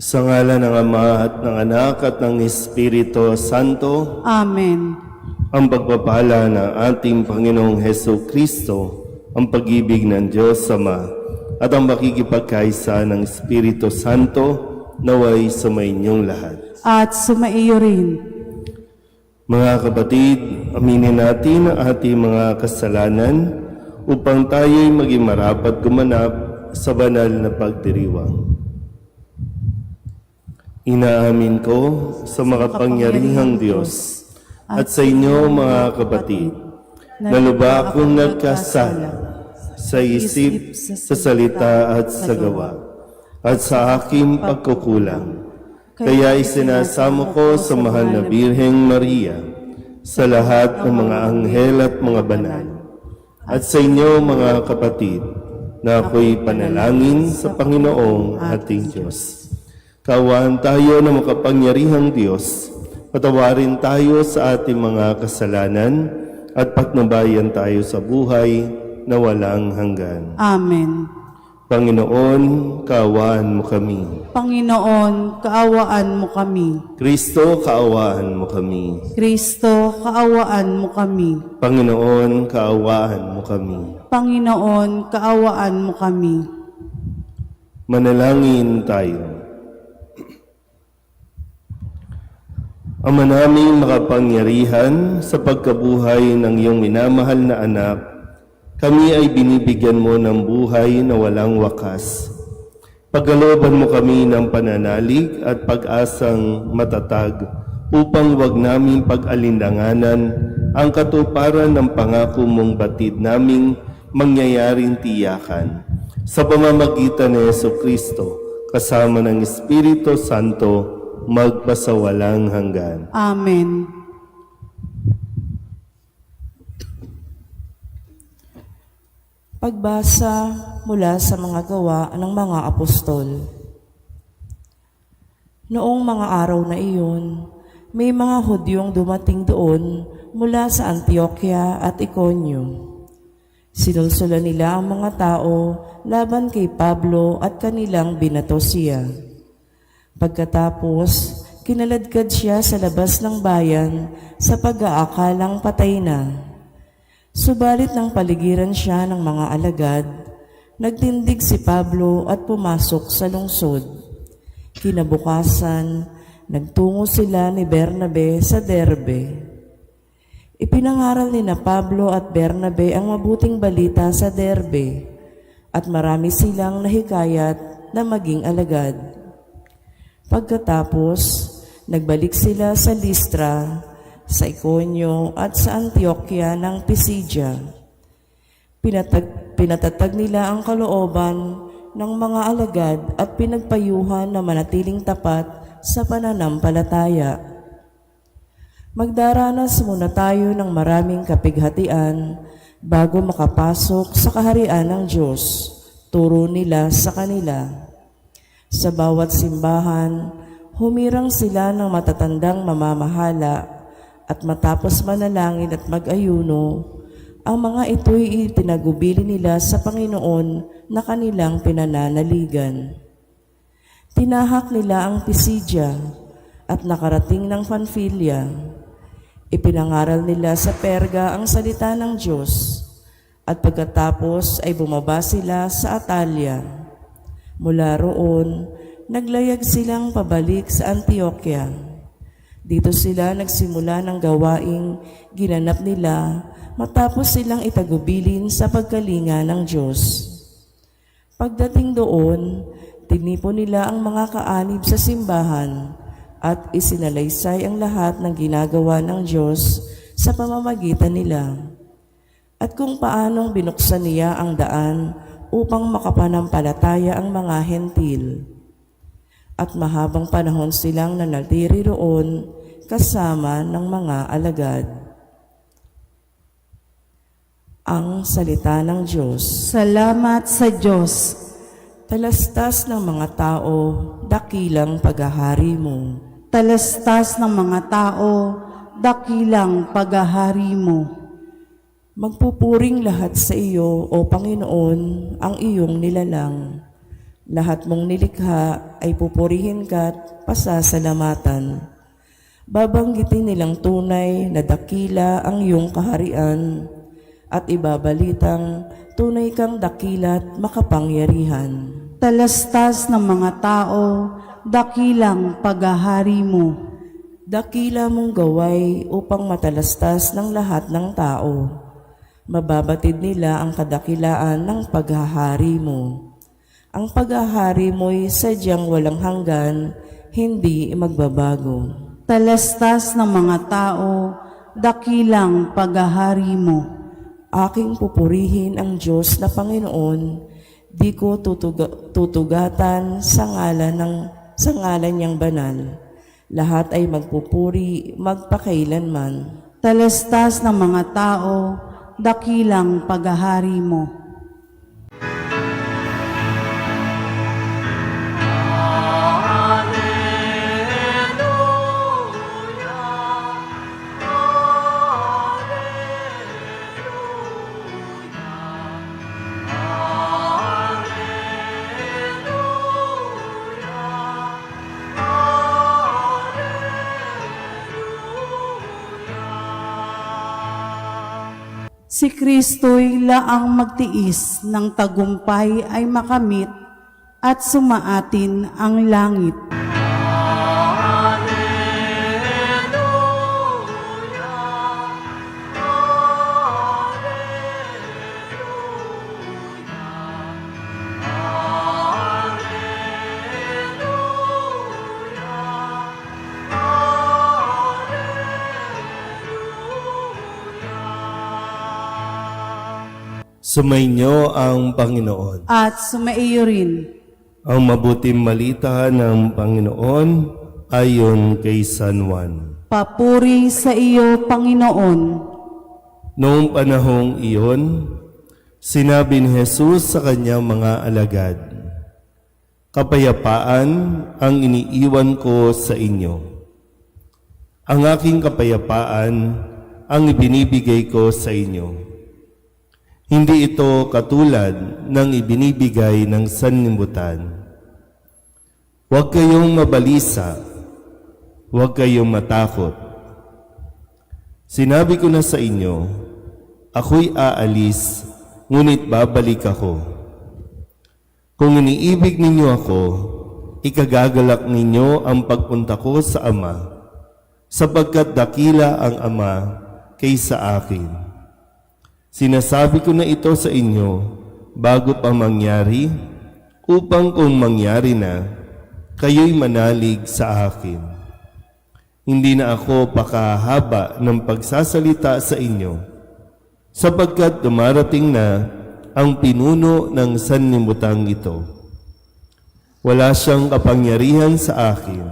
Sa ngalan ng Ama at ng Anak at ng Espiritu Santo, Amen. ang pagpapala ng ating Panginoong Heso Kristo, ang pag-ibig ng Diyos Ama, at ang makikipagkaisa ng Espiritu Santo naway sumayinyong lahat. At sumaiyo rin. Mga kapatid, aminin natin ang ating mga kasalanan upang tayo'y maging marapat gumanap sa banal na pagdiriwang. Inaamin ko sa makapangyarihang Diyos at sa inyo mga kapatid na lubha akong nagkasala sa isip, sa salita at sa gawa at sa aking pagkukulang. Kaya isinasamo ko sa mahal na Birheng Maria, sa lahat ng mga anghel at mga banal, at sa inyo mga kapatid, na ako'y panalangin sa Panginoong ating Diyos. Kaawaan tayo ng makapangyarihang Diyos, patawarin tayo sa ating mga kasalanan, at patnubayan tayo sa buhay na walang hanggan. Amen. Panginoon, kaawaan mo kami. Panginoon, kaawaan mo kami. Kristo, kaawaan mo kami. Kristo, kaawaan mo kami. Panginoon, kaawaan mo kami. Panginoon, kaawaan mo kami. Manalangin tayo. Ama naming makapangyarihan, sa pagkabuhay ng iyong minamahal na anak, kami ay binibigyan mo ng buhay na walang wakas. Pagkalooban mo kami ng pananalig at pag-asang matatag upang wag namin pag-alinlanganan ang katuparan ng pangako mong batid naming mangyayaring tiyakan. Sa pamamagitan ni Jesucristo, kasama ng Espiritu Santo, magpasawalang hanggan. Amen. Pagbasa mula sa mga gawa ng mga apostol. Noong mga araw na iyon, may mga Hudyong dumating doon mula sa Antioquia at Iconio. Sinulsulan nila ang mga tao laban kay Pablo at kanilang binato siya. Pagkatapos, kinaladkad siya sa labas ng bayan sa pag-aakalang patay na. Subalit nang paligiran siya ng mga alagad, nagtindig si Pablo at pumasok sa lungsod. Kinabukasan, nagtungo sila ni Bernabe sa Derbe. Ipinangaral ni na Pablo at Bernabe ang mabuting balita sa Derbe, at marami silang nahikayat na maging alagad. Pagkatapos, nagbalik sila sa Listra, sa Iconio at sa Antioquia ng Pisidia. Pinatatag nila ang kalooban ng mga alagad at pinagpayuhan na manatiling tapat sa pananampalataya. Magdaranas muna tayo ng maraming kapighatian bago makapasok sa kaharian ng Diyos, turo nila sa kanila. Sa bawat simbahan, humirang sila ng matatandang mamamahala, at matapos manalangin at mag-ayuno, ang mga ito'y itinagubili nila sa Panginoon na kanilang pinananaligan. Tinahak nila ang Pisidia at nakarating ng Panfilia. Ipinangaral nila sa Perga ang salita ng Diyos, at pagkatapos ay bumaba sila sa Atalia. Mula roon, naglayag silang pabalik sa Antioquia. Dito sila nagsimula ng gawaing ginanap nila matapos silang itagubilin sa pagkalinga ng Diyos. Pagdating doon, tinipon nila ang mga kaanib sa simbahan at isinalaysay ang lahat ng ginagawa ng Diyos sa pamamagitan nila, at kung paanong binuksan niya ang daan upang makapanampalataya ang mga hentil. At mahabang panahon silang nanatili roon kasama ng mga alagad. Ang salita ng Diyos. Salamat sa Diyos. Talastas ng mga tao, dakilang paghahari mo. Talastas ng mga tao, dakilang paghahari mo. Magpupuring lahat sa iyo, O Panginoon, ang iyong nilalang. Lahat mong nilikha ay pupurihin ka't pasasalamatan. Babanggitin nilang tunay na dakila ang iyong kaharian at ibabalitang tunay kang dakila't makapangyarihan. Talastas ng mga tao, dakilang paghahari mo. Dakila mong gaway upang matalastas ng lahat ng tao. Mababatid nila ang kadakilaan ng paghahari mo. Ang paghahari mo'y sadyang walang hanggan, hindi magbabago. Talastas ng mga tao, dakilang paghahari mo. Aking pupurihin ang Diyos na Panginoon, di ko tutugatan sa ngalan niyang banal. Lahat ay magpupuri magpakailanman. Talastas ng mga tao, dakilang paghahari mo. Si Kristo'y laang magtiis ng tagumpay ay makamit at sumaatin ang langit. Sumainyo ang Panginoon. At sumaiyo rin. Ang mabuting balita ng Panginoon ayon kay San Juan. Papuri sa iyo, Panginoon. Noong panahong iyon, sinabi ni Jesus sa kanyang mga alagad, "Kapayapaan ang iniiwan ko sa inyo. Ang aking kapayapaan ang ibinibigay ko sa inyo. Hindi ito katulad ng ibinibigay ng sanlibutan. Huwag kayong mabalisa, huwag kayong matakot. Sinabi ko na sa inyo, ako'y aalis, ngunit babalik ako. Kung iniibig ninyo ako, ikagagalak ninyo ang pagpunta ko sa Ama, sapagkat dakila ang Ama kaysa akin. Sinasabi ko na ito sa inyo bago pa mangyari, upang kung mangyari na, kayo'y manalig sa akin. Hindi na ako pakahaba ng pagsasalita sa inyo, sapagkat dumarating na ang pinuno ng sanlibutan ito. Wala siyang kapangyarihan sa akin,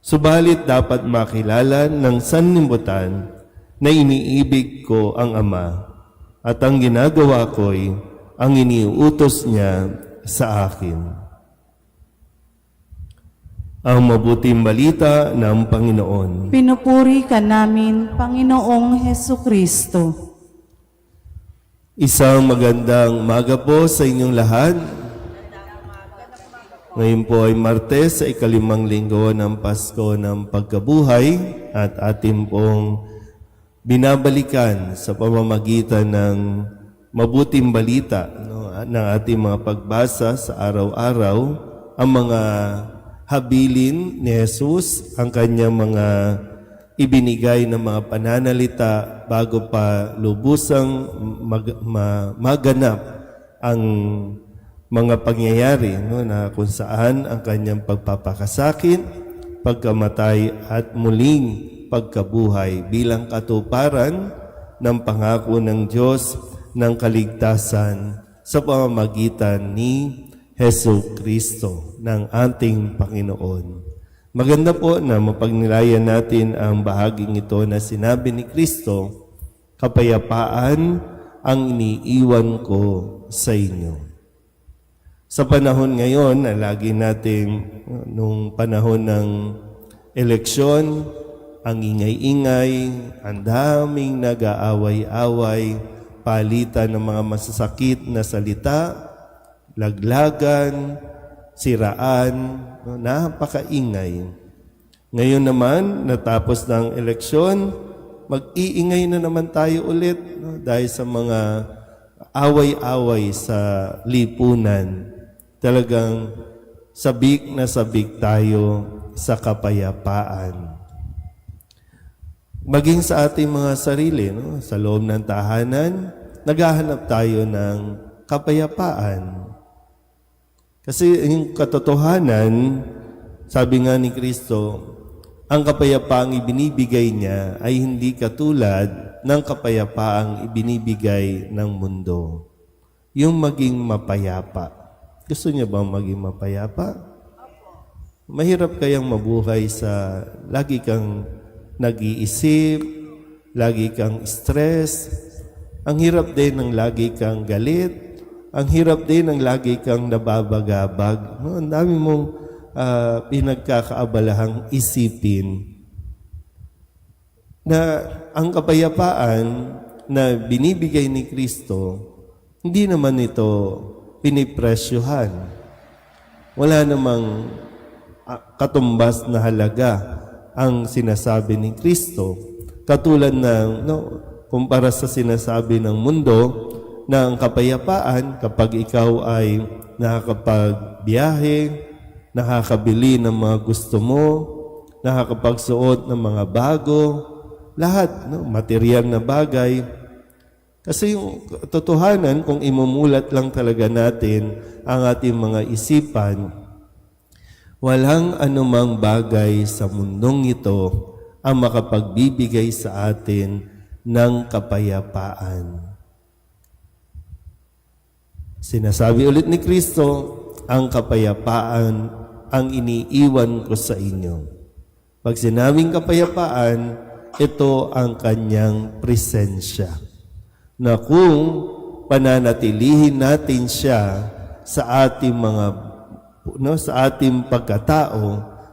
subalit dapat makilala ng sanlibutan na iniibig ko ang Ama, at ang ginagawa ko'y ang iniuutos niya sa akin." Ang mabuting balita ng Panginoon. Pinupuri ka namin, Panginoong Hesukristo. Isang magandang umaga po sa inyong lahat. Ngayon po ay Martes sa ikalimang linggo ng Pasko ng Pagkabuhay at ating pong binabalikan sa pamamagitan ng mabuting balita ng ating mga pagbasa sa araw-araw ang mga habilin ni Jesus, ang kanyang mga ibinigay na mga pananalita bago pa lubusang maganap ang mga pangyayari na kung saan ang kanyang pagpapakasakit, pagkamatay at muling pagkabuhay bilang katuparan ng pangako ng Diyos ng kaligtasan sa pamamagitan ni Hesus Kristo ng ating Panginoon. Maganda po na mapagnilayan natin ang bahaging ito na sinabi ni Kristo, "Kapayapaan ang iniiwan ko sa inyo." Sa panahon ngayon, na lagi natin nung panahon ng eleksyon, ang ingay-ingay, ang daming nag-aaway-away, palitan ng mga masasakit na salita, laglagan, siraan, no? Napakaingay. Ngayon naman, natapos ng eleksyon, mag-iingay na naman tayo ulit, no? Dahil sa mga away-away sa lipunan. Talagang sabik na sabik tayo sa kapayapaan. Maging sa ating mga sarili, no? Sa loob ng tahanan, naghahanap tayo ng kapayapaan. Kasi yung katotohanan, sabi nga ni Kristo, ang kapayapaang ibinibigay niya ay hindi katulad ng kapayapaang ibinibigay ng mundo. Yung maging mapayapa. Gusto niya bang maging mapayapa? Mahirap kayang mabuhay sa lagi kang nag-iisip, lagi kang stress. Ang hirap din ng lagi kang galit. Ang hirap din ng lagi kang nababagabag. No, ang dami mong pinagkakaabalahang isipin na ang kapayapaan na binibigay ni Kristo, hindi naman ito pinipresyuhan. Wala namang katumbas na halaga ang sinasabi ni Kristo. Katulad ng, kumpara sa sinasabi ng mundo, na ang kapayapaan kapag ikaw ay nakakapagbiyahe, nakakabili ng mga gusto mo, nakakapagsuot ng mga bago, lahat, material na bagay. Kasi yung totohanan, kung imumulat lang talaga natin ang ating mga isipan, walang anumang bagay sa mundong ito ang makapagbibigay sa atin ng kapayapaan. Sinasabi ulit ni Kristo, ang kapayapaan ang iniiwan ko sa inyo. Pag sinabing kapayapaan, ito ang kanyang presensya. Na kung pananatilihin natin siya sa ating sa ating pagkatao,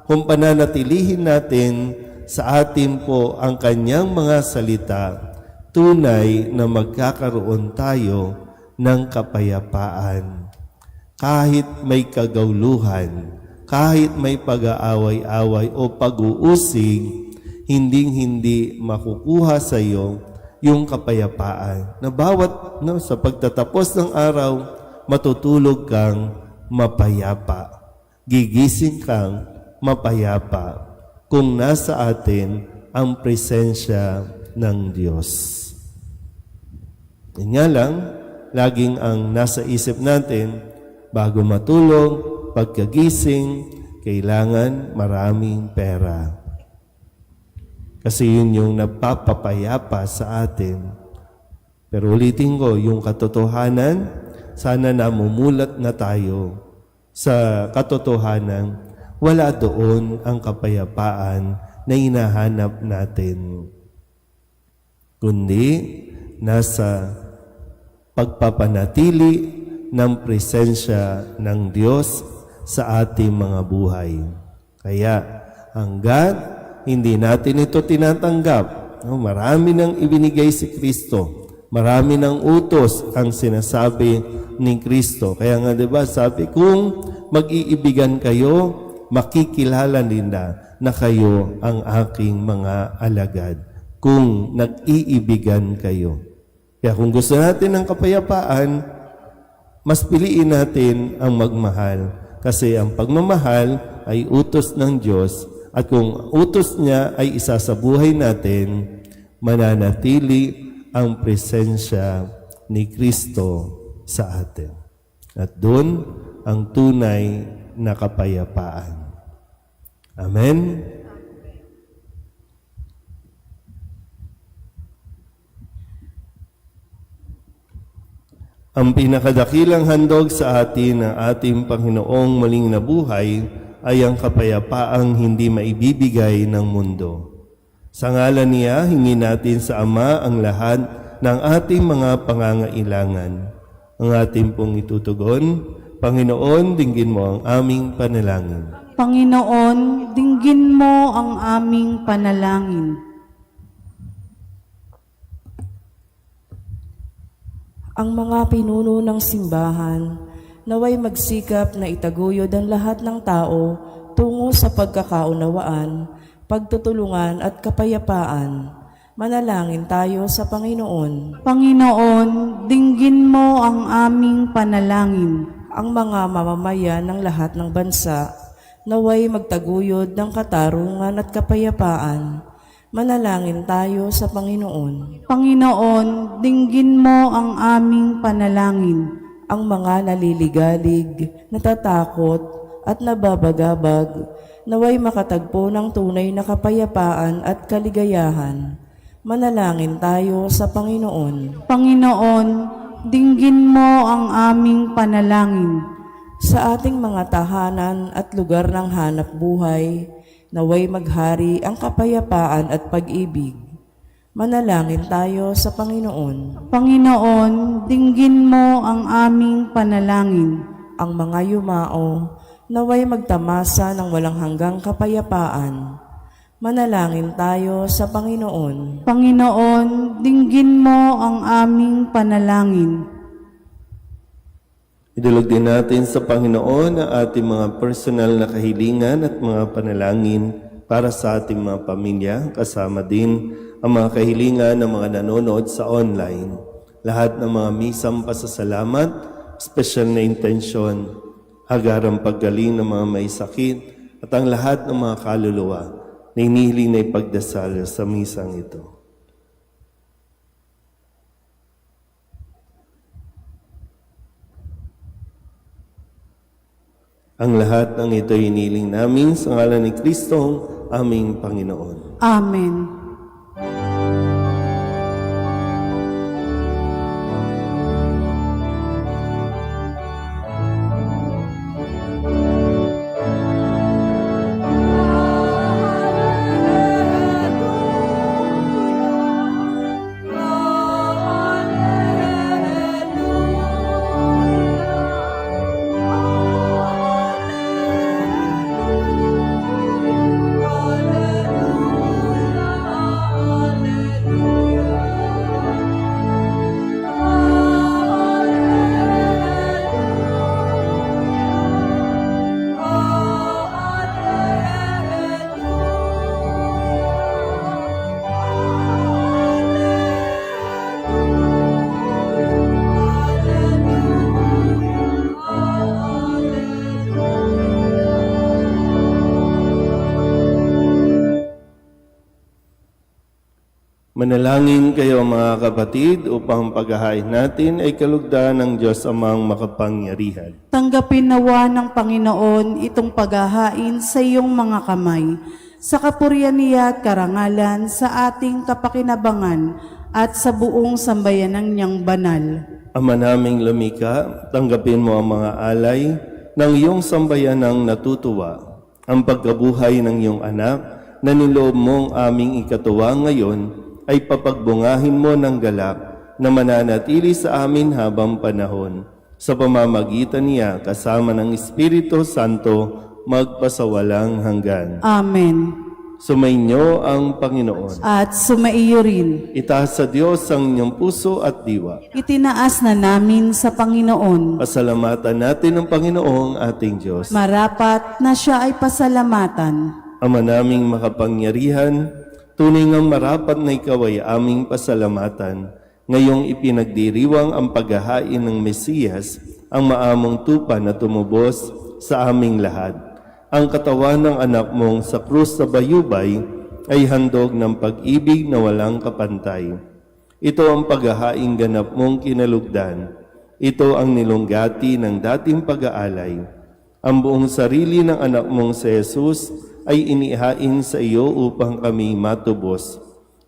kung pananatilihin natin sa atin po ang kanyang mga salita, tunay na magkakaroon tayo ng kapayapaan. Kahit may kagawluhan, kahit may pag-aaway-away o pag-uusig, hinding-hindi makukuha sa iyo yung kapayapaan. Na bawat sa pagtatapos ng araw, matutulog kang mapayapa. Gigising kang mapayapa kung nasa atin ang presensya ng Diyos. Yan nga lang, laging ang nasa isip natin, bago matulog, pagkagising, kailangan maraming pera. Kasi yun yung nagpapapayapa sa atin. Pero ulitin ko, yung katotohanan, sana namumulat na tayo sa katotohanan, wala doon ang kapayapaan na hinahanap natin. Kundi, nasa pagpapanatili ng presensya ng Diyos sa ating mga buhay. Kaya, hanggat hindi natin ito tinatanggap, marami nang ibinigay si Kristo, marami nang utos ang sinasabi ni Kristo. Kaya nga, diba, sabi, kung mag-iibigan kayo, makikilala nila na kayo ang aking mga alagad. Kung nag-iibigan kayo. Kaya kung gusto natin ng kapayapaan, mas piliin natin ang magmahal. Kasi ang pagmamahal ay utos ng Diyos. At kung utos niya ay isa sa buhay natin, mananatili ang presensya ni Kristo sa atin. At doon ang tunay na kapayapaan. Amen? Ang pinakadakilang handog sa atin ng ating Panginoong muling nabuhay ay ang kapayapaang hindi maibibigay ng mundo. Sa ngalan niya, hingi natin sa Ama ang lahat ng ating mga pangangailangan. Ang ating pong itutugon, Panginoon, dinggin mo ang aming panalangin. Panginoon, dinggin mo ang aming panalangin. Ang mga pinuno ng simbahan naway magsikap na itaguyod ang lahat ng tao tungo sa pagkakaunawaan, pagtutulungan at kapayapaan. Manalangin tayo sa Panginoon. Panginoon, dinggin mo ang aming panalangin. Ang mga mamamayan ng lahat ng bansa, naway magtaguyod ng katarungan at kapayapaan. Manalangin tayo sa Panginoon. Panginoon, dinggin mo ang aming panalangin. Ang mga naliligalig, natatakot at nababagabag, naway makatagpo ng tunay na kapayapaan at kaligayahan. Manalangin tayo sa Panginoon. Panginoon, dinggin mo ang aming panalangin. Sa ating mga tahanan at lugar ng hanap buhay, naway maghari ang kapayapaan at pag-ibig. Manalangin tayo sa Panginoon. Panginoon, dinggin mo ang aming panalangin. Ang mga yumao, naway magtamasa ng walang hanggang kapayapaan. Manalangin tayo sa Panginoon. Panginoon, dinggin mo ang aming panalangin. Idulog din natin sa Panginoon ang ating mga personal na kahilingan at mga panalangin para sa ating mga pamilya, kasama din ang mga kahilingan ng mga nanonood sa online. Lahat ng mga misang pasasalamat, special na intensyon, agarang paggaling ng mga may sakit, at ang lahat ng mga kaluluwa na inihiling na ipagdasal sa misang ito. Ang lahat ng ito iniling namin sa ngalan ni Kristong aming Panginoon. Amen. Manalangin kayo mga kapatid upang paghahain natin ay kalugdan ng Diyos amang makapangyarihan. Tanggapin nawa ng Panginoon itong paghahain sa iyong mga kamay, sa kapurihan niya at karangalan sa ating kapakinabangan at sa buong sambayanang niyang banal. Ama naming lumika, tanggapin mo ang mga alay ng iyong sambayanang natutuwa, ang pagkabuhay ng iyong anak na niloob mong aming ikatuwa ngayon ay papagbungahin mo ng galak na mananatili sa amin habang panahon. Sa pamamagitan niya kasama ng Espiritu Santo magpasawalang hanggan. Amen. Sumainyo ang Panginoon. At sumaiyo rin. Itaas sa Diyos ang inyong puso at diwa. Itinaas na namin sa Panginoon. Pasalamatan natin ang Panginoong ating Diyos. Marapat na siya ay pasalamatan. Ama naming makapangyarihan, tunay ngang marapat na ikaw ay aming pasalamatan. Ngayong ipinagdiriwang ang paghahain ng Mesiyas, ang maamong tupa na tumubos sa aming lahat. Ang katawan ng anak mong sa krus sa bayubay ay handog ng pag-ibig na walang kapantay. Ito ang paghahaing ganap mong kinalugdan. Ito ang nilunggati ng dating pag-aalay. Ang buong sarili ng anak mong si Jesus ay inihain sa iyo upang kami matubos.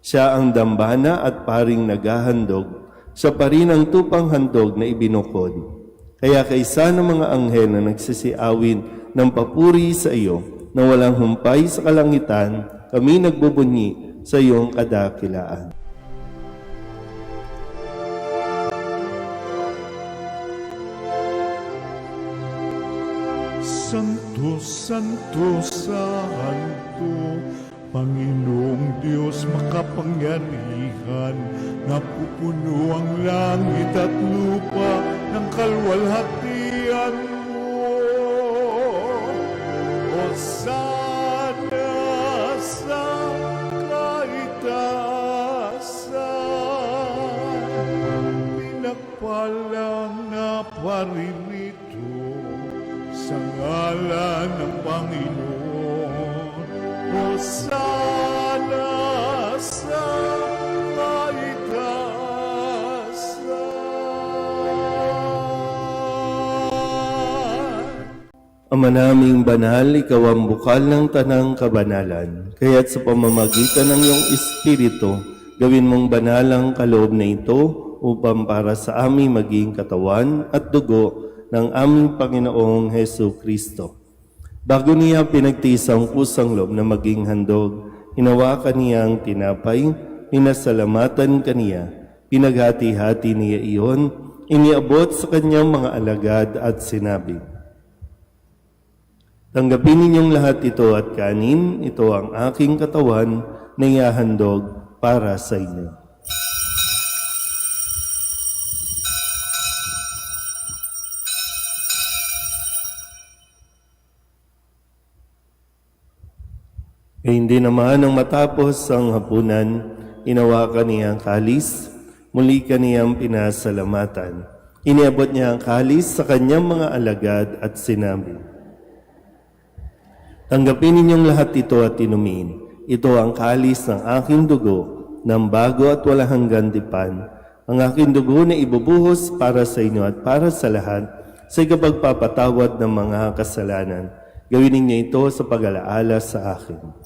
Siya ang dambana at paring naghahandog. Siya pa rin ang tupang handog na ibinukod. Kaya kaysa ng mga anghel na nagsisiawin ng papuri sa iyo, na walang humpay sa kalangitan, kami nagbubunyi sa iyong kadakilaan. Santo, Santo, Santo, Panginoong Diyos makapangyarihan, napupuno ang langit at lupa ng kalwalhatian Hosana sa kaitaasan, pinagpalang na paririto sa ngalan ng Panginoon. Hosana sa kaitaasan. Ama naming banal, ikaw ang bukal ng tanang kabanalan. Kaya't sa pamamagitan ng iyong Espiritu, gawin mong banal ang kaloob na ito upang para sa aming maging katawan at dugo ng aming Panginoong Hesu Kristo. Bago niya pinagtiis ang pusang loob na maging handog, hinawakan niya ang tinapay, pinasalamatan kaniya, pinaghati-hati niya iyon, iniabot sa kanyang mga alagad at sinabi, "Tanggapin ninyong lahat ito at kanin, ito ang aking katawan na ihahandog para sa inyo." E hindi naman nang matapos ang hapunan, inawakan niya ang kalis, muli kaniyang pinasalamatan. Iniabot niya ang kalis sa kanyang mga alagad at sinabi, "Tanggapin ninyong lahat ito at inumin. Ito ang kalis ng aking dugo, ng bago at walang hanggan tipan. Ang aking dugo na ibubuhos para sa inyo at para sa lahat sa ikapagpapatawad ng mga kasalanan. Gawin ninyo ito sa pag-alaala sa akin."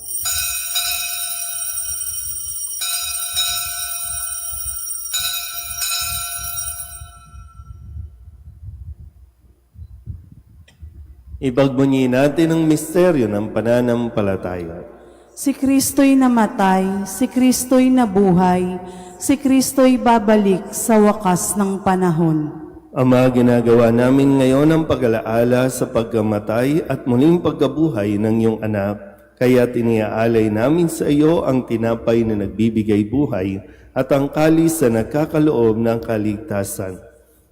Ipagbunyi natin ang misteryo ng pananampalataya. Si Kristo'y namatay, si Kristo'y nabuhay, si Kristo'y babalik sa wakas ng panahon. Ama, ginagawa namin ngayon ang pag-alaala sa pagkamatay at muling pagkabuhay ng iyong anak, kaya tiniaalay namin sa iyo ang tinapay na nagbibigay buhay at ang kalis na nagkakaloob ng kaligtasan.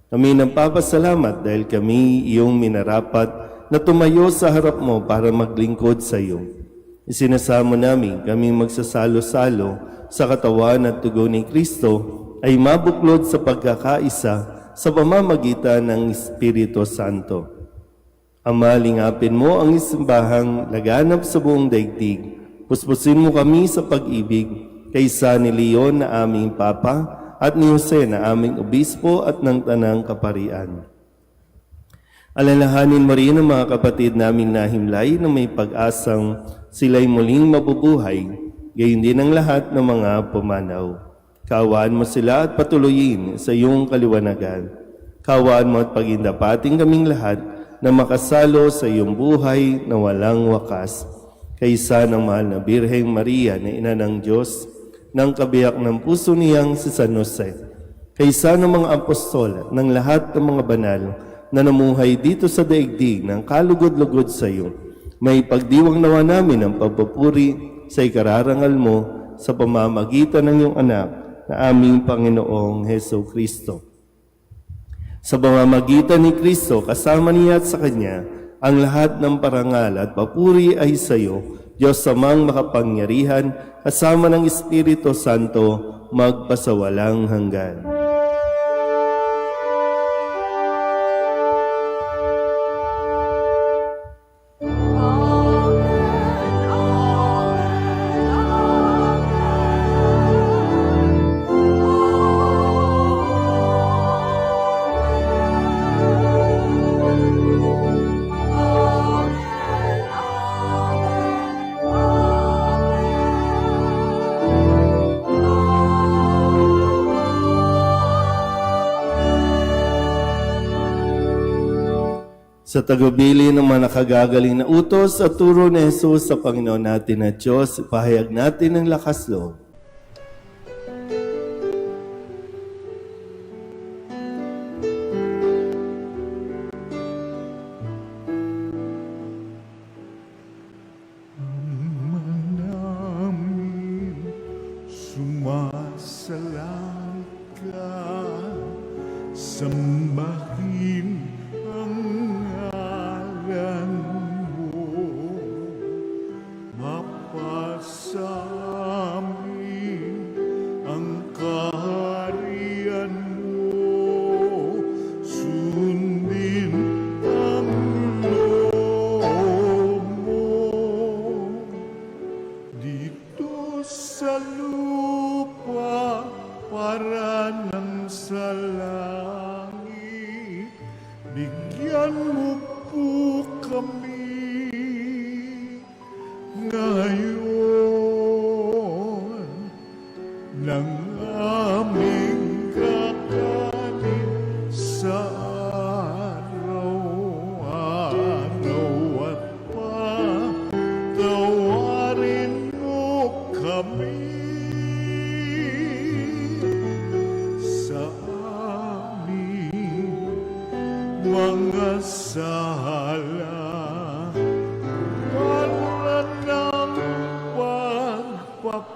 Kami nagpapasalamat dahil kami iyong minarapat na tumayo sa harap mo para maglingkod sa iyo. Isinasamo namin kami magsasalo-salo sa katawan at dugo ni Kristo ay mabuklod sa pagkakaisa sa pamamagitan ng Espiritu Santo. Ama, lingapin mo ang isimbahang laganap sa buong daigdig. Puspusin mo kami sa pag-ibig kaysa ni Leon na aming Papa at ni Jose na aming Obispo at ng Tanang Kaparian. Alalahanin mo rin ang mga kapatid naming nahimlay na may pag-asang sila'y muling mabubuhay, gayon din ang lahat ng mga pumanaw. Kaawaan mo sila at patuloyin sa iyong kaliwanagan. Kaawaan mo at pagindapating kaming lahat na makasalo sa iyong buhay na walang wakas. Kaysa ng mahal na Birheng Maria na Ina ng Diyos, ng kabiyak ng puso niyang si San Jose, kaysa ng mga apostol at ng lahat ng mga banal na namuhay dito sa daigdig ng kalugod-lugod sa iyo, may pagdiwang nawa namin ang pagpupuri sa ikararangal mo sa pamamagitan ng iyong anak na aming Panginoong Hesu Kristo. Sa pamamagitan ni Kristo, kasama niya at sa Kanya, ang lahat ng parangal at papuri ay sa iyo, Diyos Amang makapangyarihan, kasama ng Espiritu Santo, magpasawalang hanggan. Sa tagubilin ng mga nakagagaling na utos at turo ni Jesus sa Panginoon natin na Diyos, ipahayag natin ang lakas loob. namin sumasalang ka, sambahin ang ngalan mo.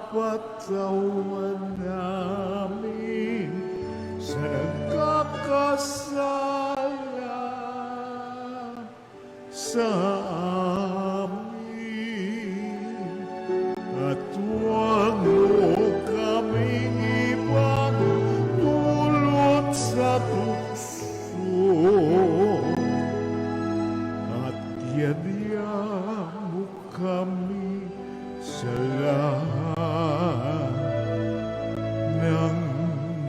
pagpapatawad namin sa nagkakasala sa amin. At huwag mo kaming ipagdulot sa tukso at yadya mo kami sa lahat ng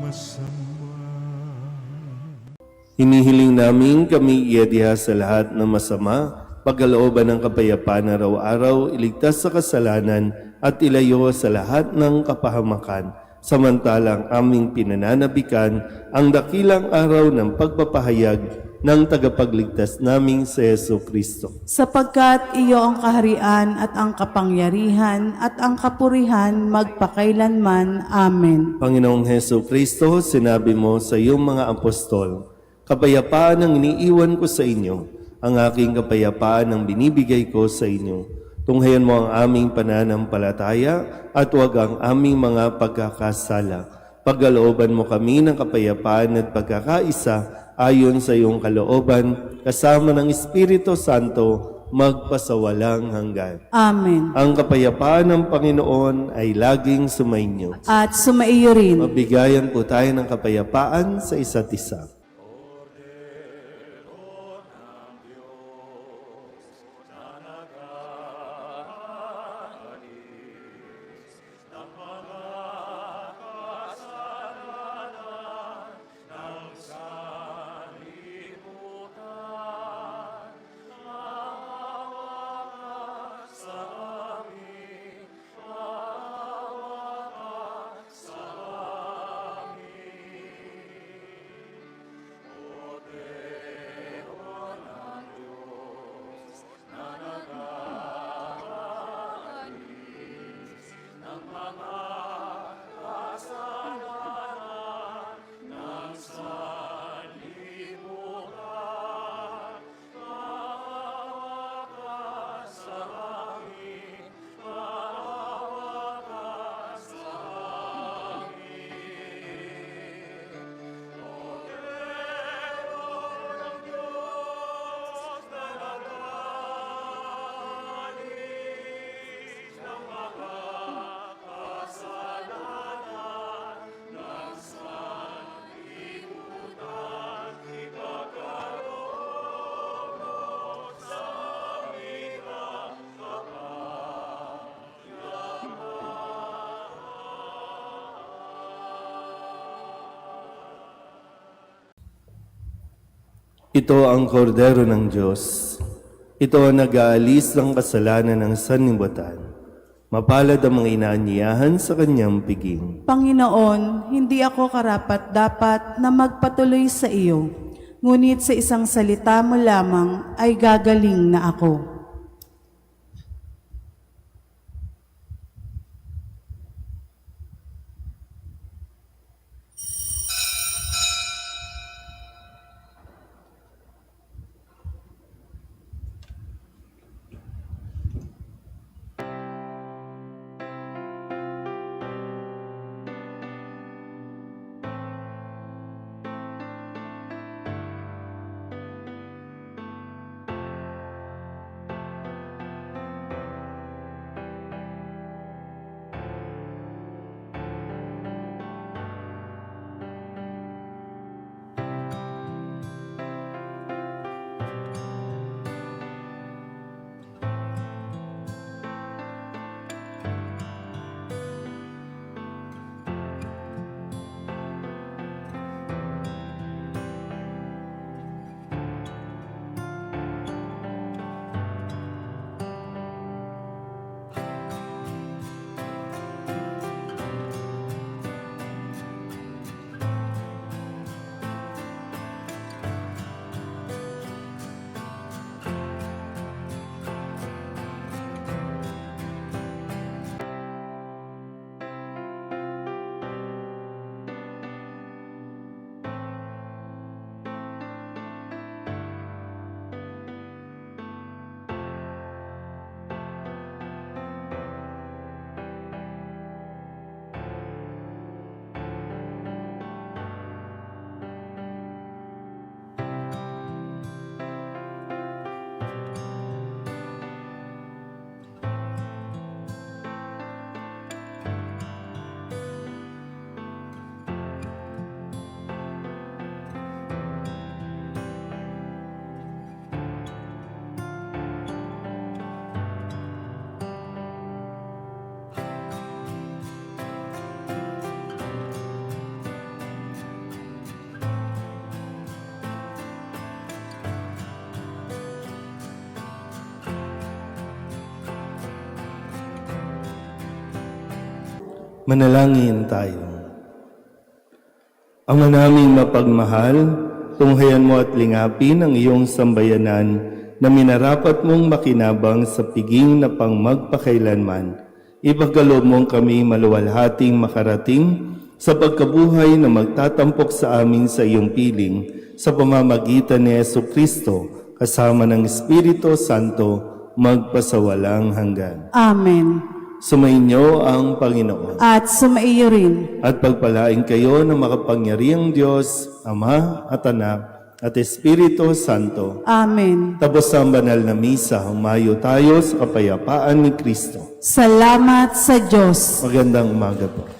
masama. Hinihiling namin kami iadya sa lahat ng masama, pagkalooban ng kapayapaan araw-araw, iligtas sa kasalanan at ilayo sa lahat ng kapahamakan, samantalang aming pinananabikan ang dakilang araw ng pagpapahayag ng tagapagligtas naming si Yesu Kristo. Sapagkat iyo ang kaharian at ang kapangyarihan at ang kapurihan magpakailanman. Amen. Panginoong Heso Kristo, sinabi mo sa iyong mga apostol, kapayapaan ang iniiwan ko sa inyo, ang aking kapayapaan ang binibigay ko sa inyo. Tunghayan mo ang aming pananampalataya at huwag ang aming mga pagkakasala. Pagkalooban mo kami ng kapayapaan at pagkakaisa ayon sa iyong kalooban, kasama ng Espiritu Santo, magpasawalang hanggan. Amen. Ang kapayapaan ng Panginoon ay laging sumainyo. At sumaiyo rin. Mabigayan po tayo ng kapayapaan sa isa't isa. Ito ang kordero ng Diyos. Ito ang nag-aalis ng kasalanan ng sanlibutan. Mapalad ang mga inaanyayahan sa kanyang piging. Panginoon, hindi ako karapat-dapat na magpatuloy sa iyo, ngunit sa isang salita mo lamang ay gagaling na ako. Manalangin tayo. Ama naming mapagmahal, tunghayan mo at lingapin ang iyong sambayanan na minarapat mong makinabang sa piging na pang magpakailanman. Ipagkaloob mong kami maluwalhating makarating sa pagkabuhay na magtatampok sa amin sa iyong piling sa pamamagitan ni Jesucristo kasama ng Espiritu Santo magpasawalang hanggan. Amen. Sumainyo ang Panginoon. At sumaiyo rin. At pagpalain kayo ng makapangyarihang Diyos, Ama at Anak at Espiritu Santo. Amen. Tapos ang banal na misa, humayo tayo sa kapayapaan ni Kristo. Salamat sa Diyos. Magandang umaga po.